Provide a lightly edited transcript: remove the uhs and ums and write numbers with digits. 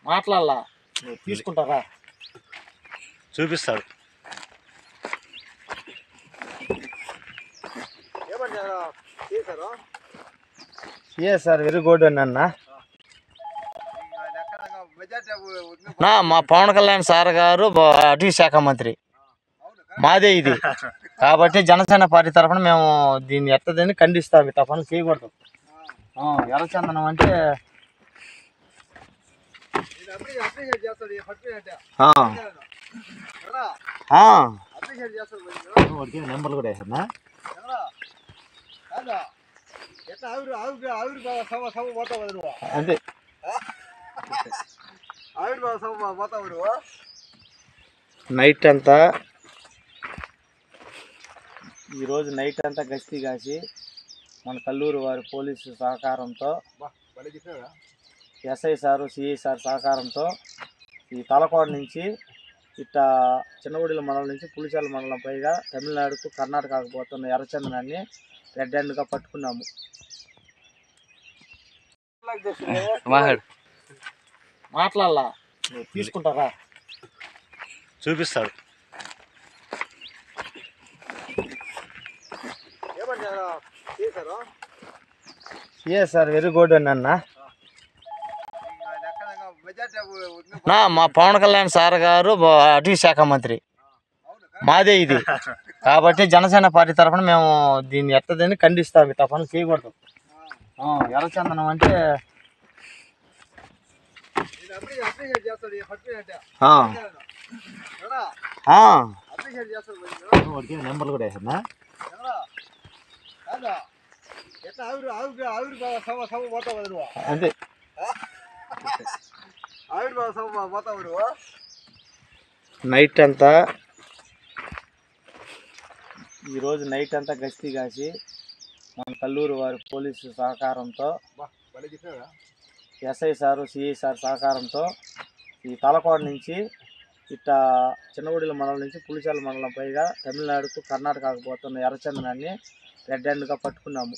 మాట్లాడాలా తీసుకుంటారా చూపిస్తాడు. సార్ వెరీ గుడ్ అన్న మా పవన్ కళ్యాణ్ సార్ గారు అటవీ శాఖ మంత్రి మాదే ఇది కాబట్టి జనసేన పార్టీ తరఫున మేము దీన్ని ఎత్తదని ఖండిస్తాం. ఈ తప్పని చేయకూడదు. ఎర్రచందనం అంటే నెంబర్లు కూడా వేసా అంతే. నైట్ అంతా ఈరోజు నైట్ అంతా గస్తీ కాసి మన కల్లూరు వారి పోలీసు సహకారంతో ఎస్ఐ సారు సిఐ సార్ సహకారంతో ఈ తలకోడ నుంచి ఇట్లా చిన్నగుడిల మండలం నుంచి పులిచాల మండలం పైగా తమిళనాడుకు కర్ణాటకకు పోతున్న ఎర్రచందనాన్ని రెడ్ హ్యాండ్గా పట్టుకున్నాము. మాట్లాడాలా తీసుకుంటారా చూపిస్తాడు. సార్ వెరీ గుడ్ అన్న మా పవన్ కళ్యాణ్ సార్ గారు అటవీ శాఖ మంత్రి మాదే ఇది కాబట్టి జనసేన పార్టీ తరఫున మేము దీన్ని ఎత్తదని ఖండిస్తాం. ఈ తప్పని చేయకూడదు. ఎర్రచందనం అంటే నెంబర్లు కూడా వేసా అంతే. నైట్ అంతా ఈరోజు నైట్ అంతా గస్తీ కాసి మన కల్లూరు వారి పోలీసు సహకారంతో ఎస్ఐ సారు సిఐ సార్ సహకారంతో ఈ తలకోడ నుంచి ఇట్లా చిన్నగుడిల మండలం నుంచి పులిచాల మండలం పైగా తమిళనాడుకు కర్ణాటకకు పోతున్న ఎర్రచందనాన్ని రెడ్ హ్యాండ్గా పట్టుకున్నాము.